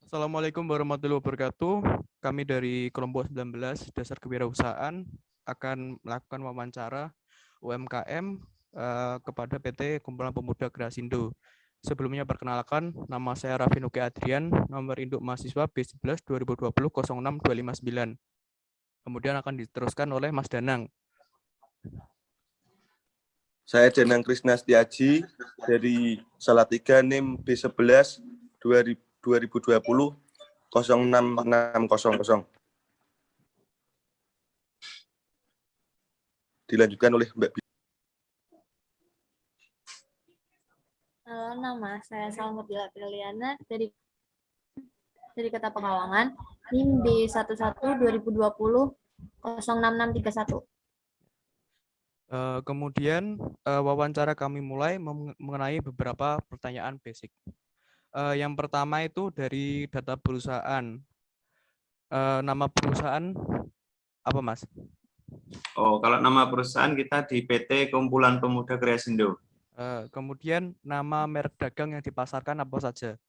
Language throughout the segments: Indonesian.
Assalamualaikum warahmatullahi wabarakatuh. Kami dari kelompok 19 Dasar Kewirausahaan akan melakukan wawancara UMKM kepada PT Kumpulan Pemuda Gerasindo. Sebelumnya perkenalkan, nama saya Raffi Nuki Adrian, nomor induk mahasiswa B11 2020 06259. Kemudian akan diteruskan oleh Mas Danang. Saya Danang Krisna Setiaji dari Salatiga NIM B11 2020 06600. Dilanjutkan oleh Mbak Bi. Halo, nama saya Salmudila Priliana dari Kota Pekalongan, NIM B11 2020 06631. Kemudian wawancara kami mulai mengenai beberapa pertanyaan basic. Yang pertama itu dari data perusahaan. Nama perusahaan apa, Mas? Oh, kalau nama perusahaan kita di PT Kumpulan Pemuda Gerasindo. Kemudian nama merek dagang yang dipasarkan apa saja?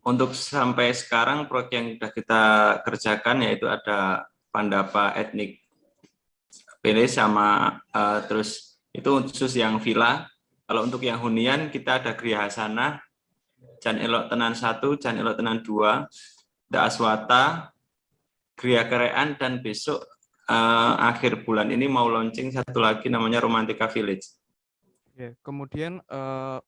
Untuk sampai sekarang proyek yang sudah kita kerjakan yaitu ada Pandapa Etnik Pele sama terus itu khusus yang villa. Kalau untuk yang hunian kita ada Griya Hasanah, Jan Elok Tenan 1, Jan Elok Tenan 2, Da Aswata, Griya Kerean, dan besok akhir bulan ini mau launching satu lagi namanya Romantika Village. Kemudian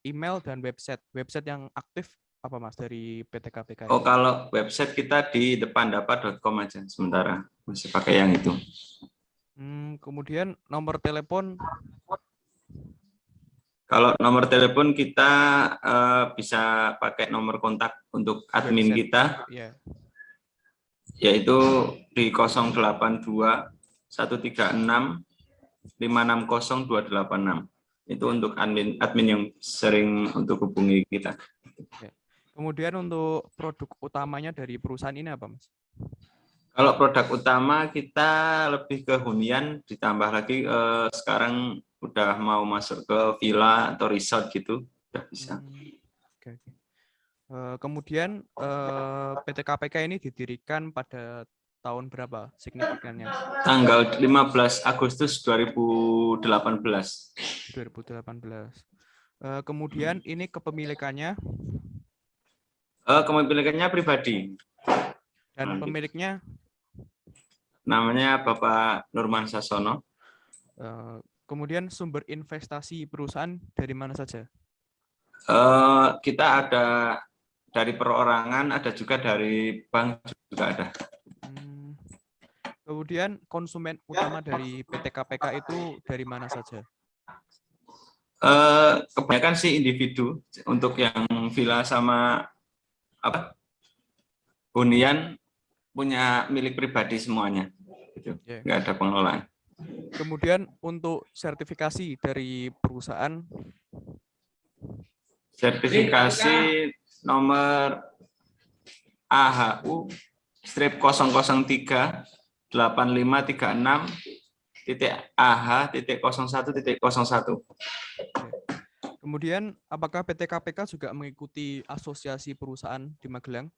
email dan website yang aktif apa, Mas, dari PT KPK? Oh, kalau website kita di depandapa.com aja sementara, masih pakai yang itu. Kemudian nomor telepon? Kalau nomor telepon kita bisa pakai nomor kontak untuk admin Website. kita, yaitu di 082 136 560 286. Itu untuk admin yang sering untuk hubungi kita. Kemudian untuk produk utamanya dari perusahaan ini apa, Mas? Kalau produk utama kita lebih ke hunian, ditambah lagi sekarang udah mau masuk ke villa atau resort gitu, udah bisa. Kemudian PT KPK ini didirikan pada tahun berapa signifikannya? Tanggal 15 Agustus 2018. 2018. Kemudian ini kepemilikannya? Kepemilikannya pribadi. Dan pemiliknya? Namanya Bapak Nurman Sasono. Kemudian sumber investasi perusahaan dari mana saja? Kita ada dari perorangan, ada juga dari bank juga ada. Kemudian konsumen utama dari PT KPK itu dari mana saja? Kebanyakan sih individu. Untuk yang villa sama hunian punya milik pribadi semuanya. Gitu. Nggak ada pengelolaan. Kemudian untuk sertifikasi dari perusahaan? Sertifikasi nomor AHU strip 003 8536 .AH.01.01. Kemudian apakah PT KPK juga mengikuti asosiasi perusahaan di Magelang?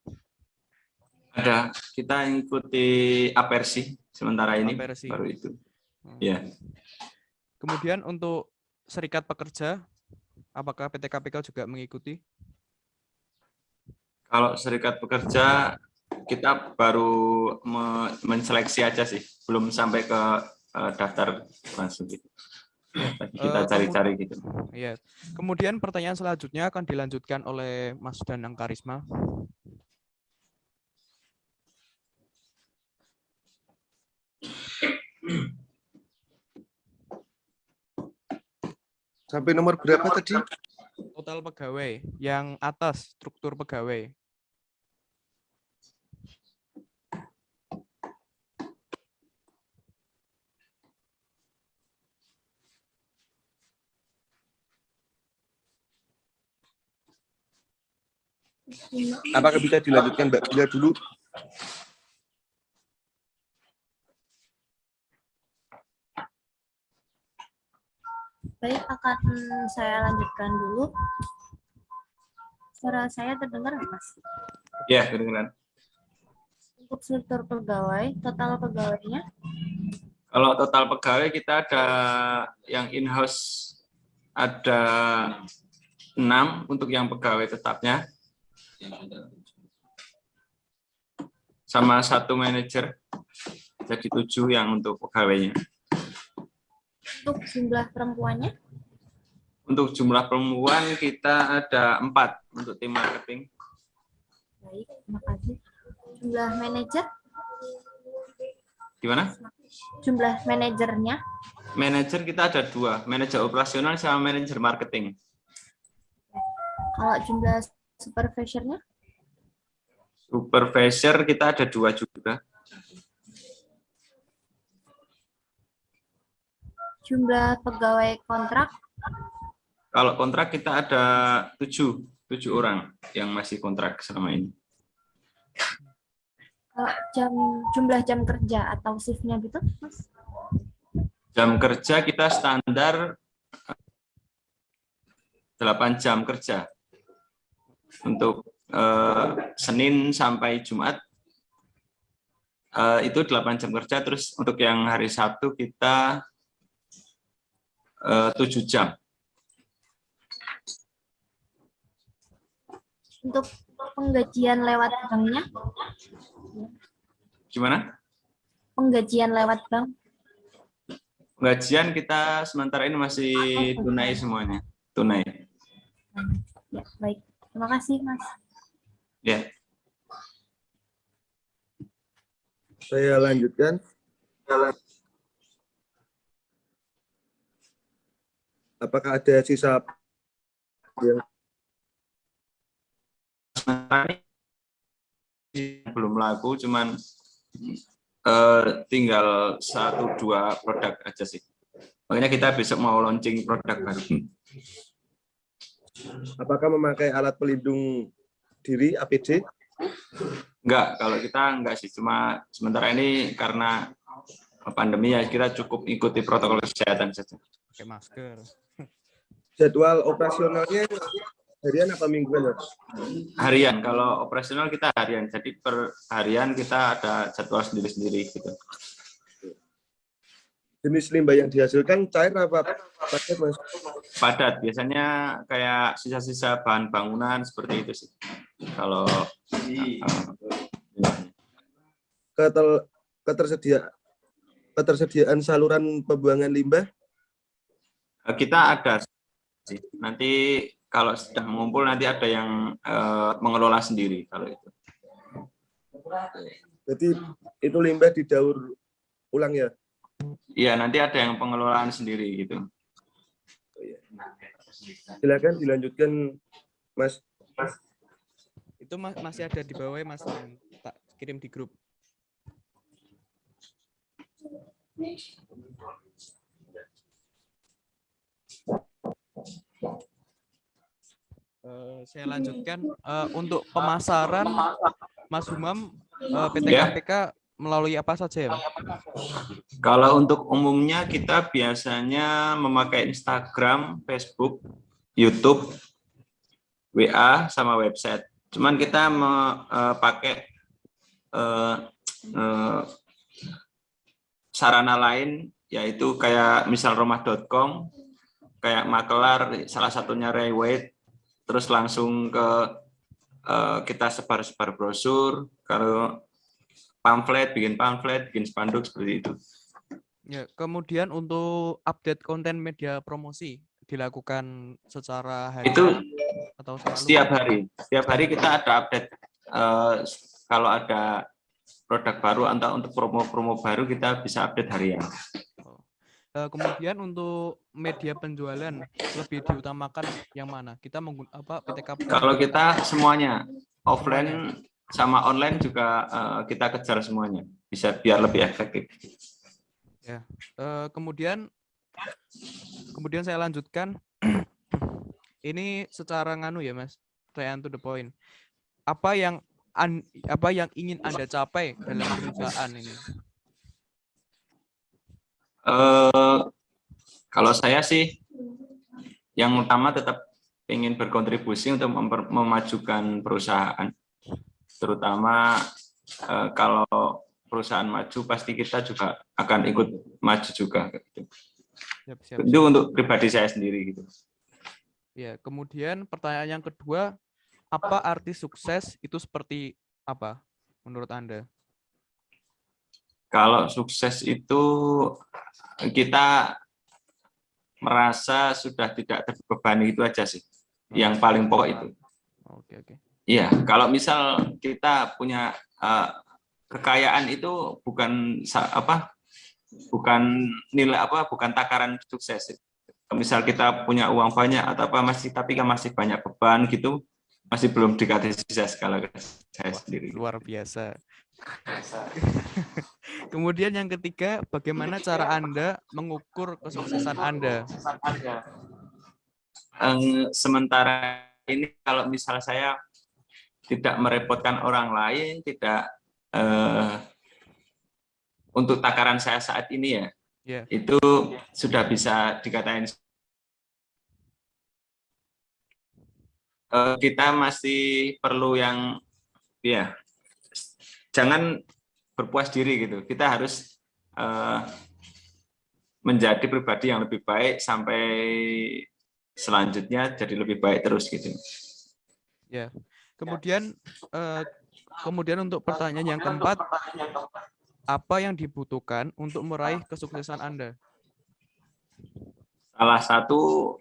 Ada, kita ikuti Apersi sementara ini. Apersi. Baru itu. Ya. Kemudian untuk serikat pekerja, apakah PT KPK juga mengikuti? Kalau serikat pekerja kita baru menseleksi aja sih, belum sampai ke daftar langsung gitu. Kita cari-cari gitu. Iya. Kemudian pertanyaan selanjutnya akan dilanjutkan oleh Mas Danang Karisma. Sampai nomor berapa tadi? Total pegawai, yang atas struktur pegawai. Apakah bisa dilanjutkan Mbak Bila dulu? Baik, akan saya lanjutkan dulu. Suara saya terdengar nggak, Mas? Ya, kedengeran. Untuk struktur pegawai, total pegawainya Kalau total pegawai kita ada yang in-house ada 6 untuk yang pegawai tetapnya. Sama 1 manajer, jadi 7 yang untuk pegawainya. untuk jumlah perempuannya Untuk jumlah perempuan kita ada 4 untuk tim marketing. baik, terima kasih. Jumlah manajer, Gimana? jumlah manajernya Manajer kita ada 2, manajer operasional sama manajer marketing. kalau jumlah supervisornya Supervisor kita ada 2 juga. jumlah pegawai kontrak Kalau kontrak kita ada 7 orang yang masih kontrak selama ini. kalau jumlah jam kerja atau shiftnya gitu Mas? Jam kerja kita standar 8 jam kerja. Untuk Senin sampai Jumat itu 8 jam kerja, terus untuk yang hari Sabtu kita 7 jam. Untuk penggajian lewat banknya Gimana? penggajian lewat bank Gajian kita sementara ini masih tunai semuanya. Tunai. ya baik, terima kasih Mas. Ya. Saya lanjutkan. Apakah ada sisa yang Belum laku, cuman tinggal 1-2 produk aja sih. Makanya kita besok mau launching produk baru. apakah memakai alat pelindung diri APD? Enggak, kalau kita enggak sih, cuma sementara ini karena pandemi ya kita cukup ikuti protokol kesehatan saja. Pakai masker. Jadwal operasionalnya harian apa mingguan? Harian, kalau operasional kita harian, jadi per harian kita ada jadwal sendiri-sendiri gitu. Jenis limbah yang dihasilkan cair apa padat, Mas? Padat, biasanya kayak sisa-sisa bahan bangunan seperti itu sih. Kalau ketersediaan saluran pembuangan limbah? kita ada sih. Nanti kalau sudah mengumpul nanti ada yang mengelola sendiri kalau itu. Jadi itu limbah didaur ulang ya? Iya, nanti ada yang pengelolaan sendiri gitu. Silakan dilanjutkan, Mas. Itu masih ada di bawah Mas, yang tak kirim di grup. Saya lanjutkan untuk pemasaran Mas Humam, PT Ya. KPK melalui apa saja ya? Kalau untuk umumnya kita biasanya memakai Instagram, Facebook, YouTube, WA, sama website. Cuman kita pakai sarana lain, yaitu kayak misal rumah.com, kayak makelar, salah satunya Rayweight, terus langsung ke kita sebar-sebar brosur, kalau pamflet, bikin spanduk seperti itu. Ya, kemudian untuk update konten media promosi dilakukan secara harian Itu atau selalu? Setiap hari kita ada update. Kalau ada produk baru atau untuk promo-promo baru kita bisa update harian. Kemudian untuk media penjualan lebih diutamakan yang mana? Kita menggunakan PTK? Kalau kita semuanya offline sama online juga kita kejar semuanya, bisa biar lebih efektif. Ya. Kemudian saya lanjutkan. Ini secara nganu ya Mas, straight to the point. Apa yang ingin Anda capai dalam perusahaan ini? Kalau saya sih yang utama tetap ingin berkontribusi untuk memajukan perusahaan. terutama kalau perusahaan maju pasti kita juga akan ikut maju juga. Siap. Itu untuk pribadi saya sendiri gitu. Ya, kemudian pertanyaan yang kedua, apa arti sukses itu seperti apa menurut Anda? Kalau sukses itu kita merasa sudah tidak terbebani, itu aja sih. Yang paling pokok itu. Oke. Iya, kalau misal kita punya kekayaan itu bukan nilai bukan takaran sukses. Misal kita punya uang banyak atau apa tapi kan masih banyak beban gitu, masih belum dikategorikan kalau saya sendiri. Luar biasa. Kemudian yang ketiga, bagaimana cara Anda mengukur kesuksesan Anda? Sementara ini kalau misal saya tidak merepotkan orang lain, tidak untuk takaran saya saat ini ya, itu sudah bisa dikatakan kita masih perlu yang jangan berpuas diri gitu. Kita harus menjadi pribadi yang lebih baik sampai selanjutnya jadi lebih baik terus gitu. Ya. Kemudian untuk pertanyaan yang keempat, apa yang dibutuhkan untuk meraih kesuksesan Anda? Salah satu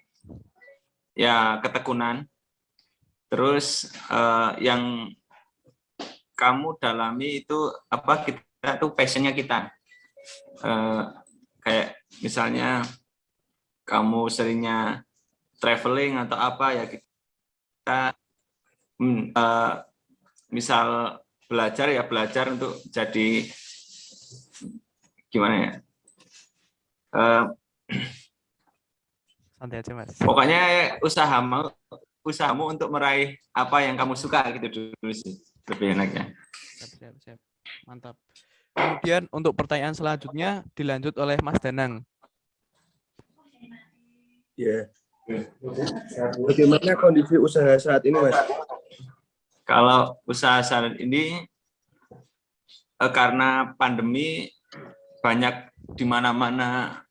ya ketekunan. Terus yang kamu dalami itu kita tuh passionnya kita. Kayak misalnya kamu seringnya traveling atau apa ya, kita misal belajar untuk jadi gimana ya, santai aja Mas. Pokoknya usahamu untuk meraih apa yang kamu suka gitu dulu sih, lebih enaknya. Siap. Mantap. Kemudian untuk pertanyaan selanjutnya dilanjut oleh Mas Danang. Ya. Bagaimana kondisi usaha saat ini, Mas? Kalau usaha saat ini karena pandemi banyak di mana-mana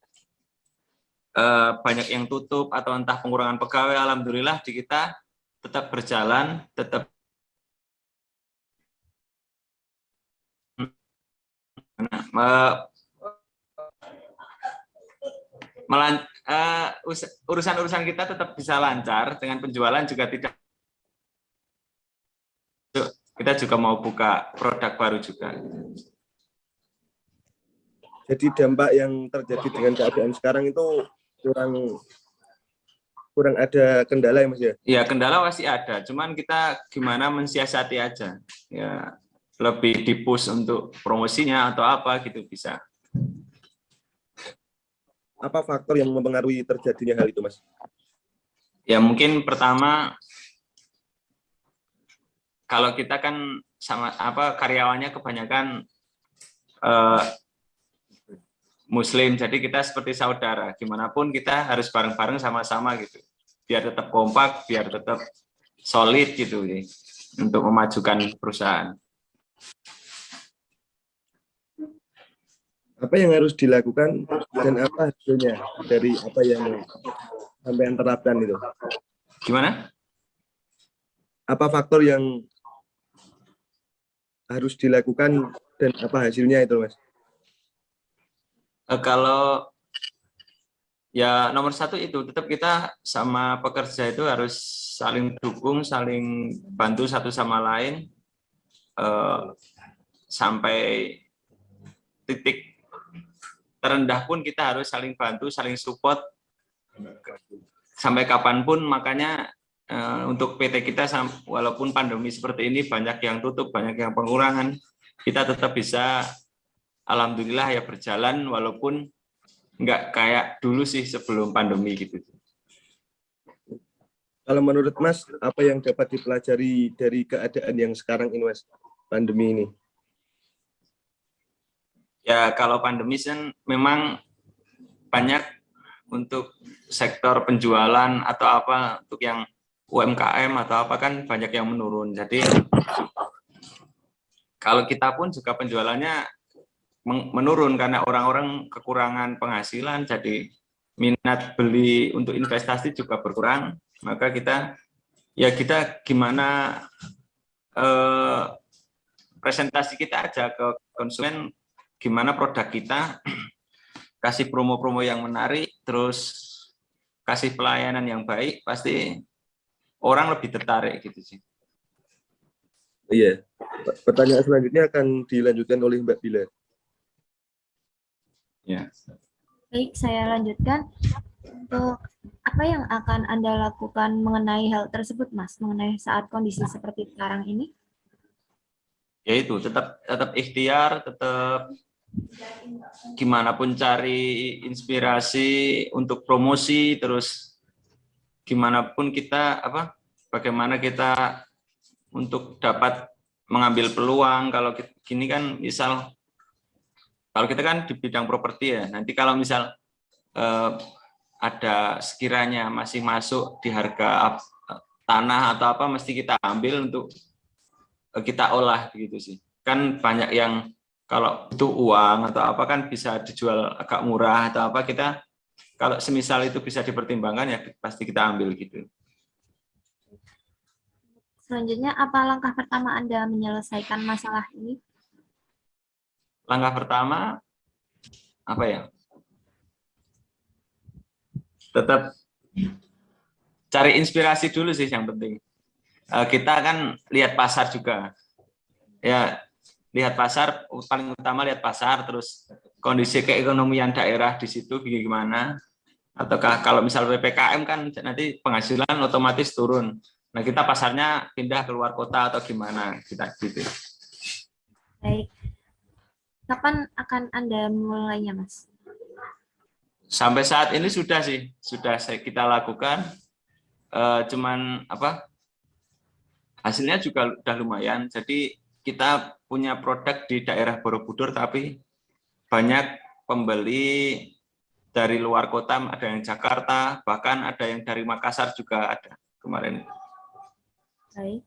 banyak yang tutup atau entah pengurangan pegawai, alhamdulillah di kita tetap berjalan, tetap urusan-urusan kita tetap bisa lancar, dengan penjualan juga tidak. Kita juga mau buka produk baru juga. Jadi dampak yang terjadi dengan keadaan sekarang itu kurang ada kendala ya Mas ya? Ya kendala pasti ada, cuman kita gimana mensiasati aja. Ya lebih di-push untuk promosinya atau apa gitu bisa. Apa faktor yang mempengaruhi terjadinya hal itu, Mas? Ya mungkin pertama, kalau kita kan karyawannya kebanyakan Muslim, jadi kita seperti saudara. Gimana pun kita harus bareng-bareng sama-sama gitu, biar tetap kompak, biar tetap solid gitu untuk memajukan perusahaan. Apa yang harus dilakukan dan apa hasilnya dari apa yang sampai terapkan itu? Gimana? Apa faktor yang harus dilakukan dan apa hasilnya itu, Mas? Kalau ya nomor satu itu tetap kita sama pekerja itu harus saling dukung, saling bantu satu sama lain sampai titik terendah pun kita harus saling bantu, saling support sampai kapanpun. Makanya untuk PT kita walaupun pandemi seperti ini banyak yang tutup, banyak yang pengurangan, kita tetap bisa alhamdulillah ya berjalan walaupun nggak kayak dulu sih sebelum pandemi gitu. Kalau menurut Mas, apa yang dapat dipelajari dari keadaan yang sekarang ini, Mas, pandemi ini? Ya kalau pandemi kan memang banyak untuk sektor penjualan atau apa, untuk yang UMKM atau apa kan banyak yang menurun. Jadi kalau kita pun juga penjualannya menurun karena orang-orang kekurangan penghasilan, jadi minat beli untuk investasi juga berkurang. Maka kita gimana presentasi kita aja ke konsumen, gimana produk kita, kasih promo-promo yang menarik, terus kasih pelayanan yang baik, pasti orang lebih tertarik gitu sih. Iya. Pertanyaan selanjutnya akan dilanjutkan oleh Mbak Bila. Ya. Baik, saya lanjutkan. Untuk apa yang akan Anda lakukan mengenai hal tersebut, Mas? Mengenai saat kondisi seperti sekarang ini? Yaitu tetap ikhtiar, tetap gimana pun cari inspirasi untuk promosi, terus gimana pun kita bagaimana kita untuk dapat mengambil peluang. Kalau gini kan, misal kalau kita kan di bidang properti ya, nanti kalau misal ada sekiranya masih masuk di harga tanah atau apa, mesti kita ambil untuk kita olah gitu sih. Kan banyak yang kalau itu uang atau apa kan bisa dijual agak murah atau apa, kita kalau semisal itu bisa dipertimbangkan ya pasti kita ambil gitu. Selanjutnya, apa langkah pertama Anda menyelesaikan masalah ini? Langkah pertama apa ya? Tetap cari inspirasi dulu sih yang penting. Kita kan lihat pasar juga. Ya, lihat pasar, paling utama lihat pasar, terus kondisi keekonomian daerah di situ gimana. Ataukah kalau misal PPKM kan nanti penghasilan otomatis turun. Nah, kita pasarnya pindah ke luar kota atau gimana, kita gitu. Baik. Kapan akan Anda mulainya, Mas? Sampai saat ini sudah kita lakukan, cuman hasilnya juga udah lumayan. Jadi kita punya produk di daerah Borobudur, tapi banyak pembeli dari luar kota, ada yang Jakarta, bahkan ada yang dari Makassar juga ada kemarin. Baik.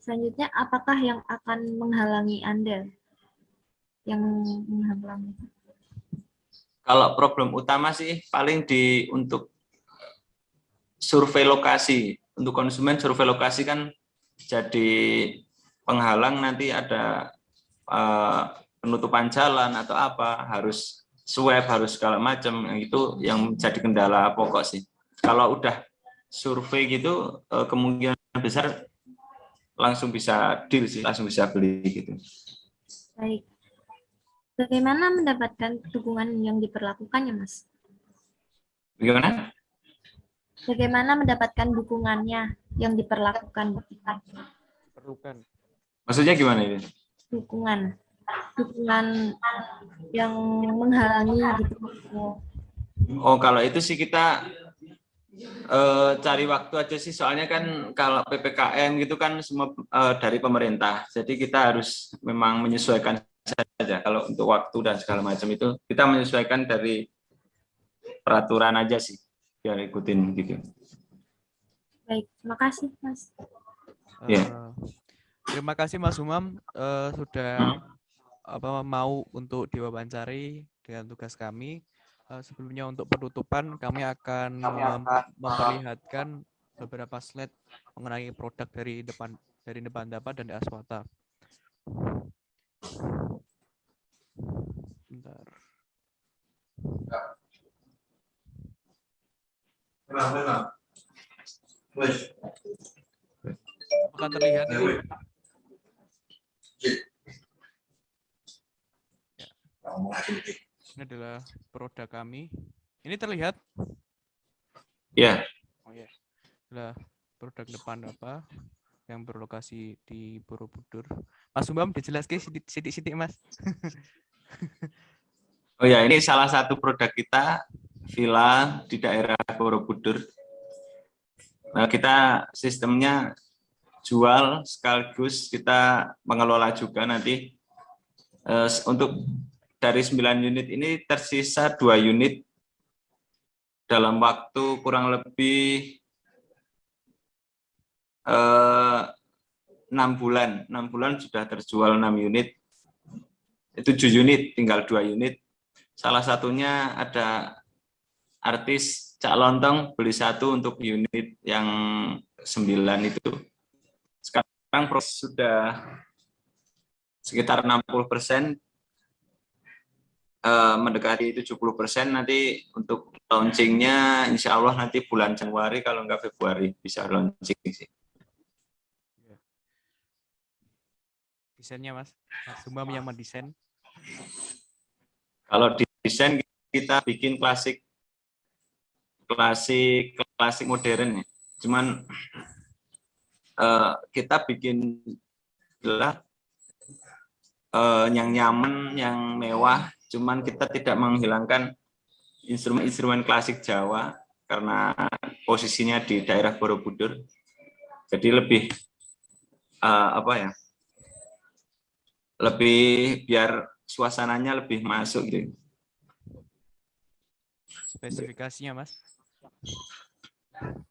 Selanjutnya, apakah yang akan menghalangi Anda? Yang menghalangi? Kalau problem utama sih paling untuk survei lokasi. Untuk konsumen survei lokasi kan jadi penghalang, nanti ada penutupan jalan atau apa, harus swab, harus segala macam. Itu yang jadi kendala pokok sih. Kalau udah survei gitu, kemungkinan besar langsung bisa deal sih, langsung bisa beli gitu. Baik. Bagaimana mendapatkan dukungan yang diperlakukannya, Mas? Bagaimana? Bagaimana mendapatkan dukungannya yang diperlakukan? Perlukan. Maksudnya gimana ini? Dukungan yang menghalangi gitu. Oh, kalau itu sih kita cari waktu aja sih, soalnya kan kalau PPKM gitu kan semua dari pemerintah, jadi kita harus memang menyesuaikan saja. Kalau untuk waktu dan segala macam itu kita menyesuaikan dari peraturan aja sih, biar ikutin gitu. Baik, terima kasih, Mas. Terima kasih Mas Umam sudah mau untuk diwawancari dengan tugas kami. Sebelumnya untuk penutupan, kami akan memperlihatkan beberapa slide mengenai produk dari Nebantapa dan Aswata. Bentar. Apakah terlihat ini? Ini adalah produk kami. Ini terlihat? Ya. Oh ya. Adalah produk Nebantapa yang berlokasi di Borobudur. Mas Umam dijelaskan sidik-sidik Mas. Oh ya, ini salah satu produk kita, villa di daerah Borobudur. Nah, kita sistemnya jual sekaligus kita mengelola juga nanti. Untuk dari 9 unit ini tersisa 2 unit dalam waktu kurang lebih 6 bulan sudah terjual 6 unit. 7 unit, tinggal 2 unit. Salah satunya ada artis Cak Lontong beli 1 untuk unit yang 9 itu. Sekarang proses sudah sekitar 60%, mendekati 70%. Nanti untuk launchingnya insya Allah nanti bulan Januari, kalau enggak Februari bisa launching sih. Desainnya Mas Sumam yang mendesain. Kalau desain kita bikin klasik modern ya. Cuman kita bikin yang nyaman, yang mewah. Cuman kita tidak menghilangkan instrumen-instrumen klasik Jawa karena posisinya di daerah Borobudur. Jadi lebih lebih biar suasananya lebih masuk gitu. Spesifikasinya Mas?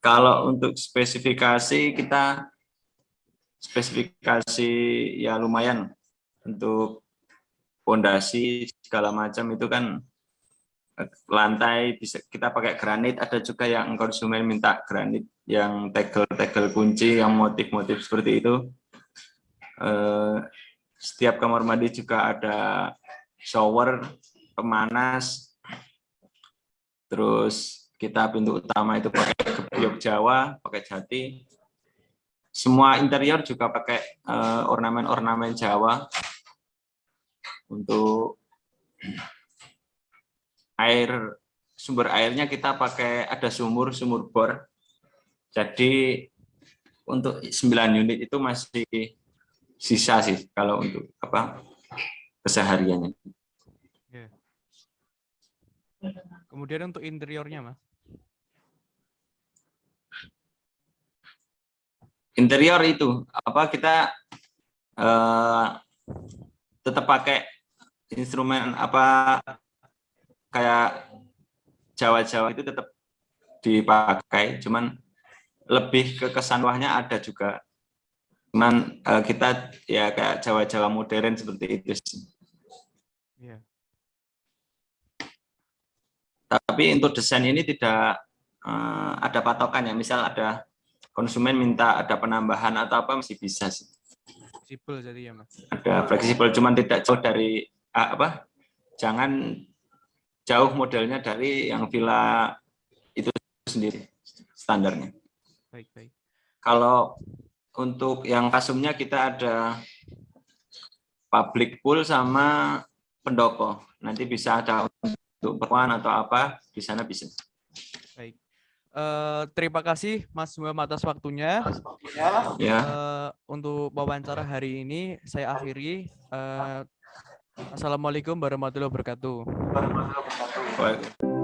Kalau untuk spesifikasi kita ya lumayan. Untuk fondasi segala macam itu kan lantai bisa kita pakai granit, ada juga yang konsumen minta granit yang tegel kunci yang motif-motif seperti itu. Setiap kamar mandi juga ada shower, pemanas. Terus kita pintu utama itu pakai gebyok Jawa, pakai jati. Semua interior juga pakai ornamen-ornamen Jawa. Untuk sumber airnya kita pakai ada sumur bor. Jadi untuk 9 unit itu masih sisa sih kalau untuk kesehariannya. Kemudian untuk interiornya Mas? Interior itu kita tetap pakai instrumen kayak Jawa itu tetap dipakai, cuman lebih ke kesan wahnya ada juga. Cuman kita ya kayak Jawa modern seperti itu sih. Yeah. Tapi untuk desain ini tidak ada patokan ya. Misal ada konsumen minta ada penambahan atau apa masih bisa sih. Fleksibel jadi ya Mas. Ada fleksibel, cuman tidak jauh dari jangan jauh modelnya dari yang villa itu sendiri standarnya. Baik. Kalau untuk yang kasumnya kita ada public pool sama pendopo. Nanti bisa ada untuk perempuan atau apa di sana bisa. Baik. Terima kasih Mas Sumam atas waktunya. Ya. Untuk wawancara hari ini saya akhiri. Assalamualaikum warahmatullahi wabarakatuh. Baik.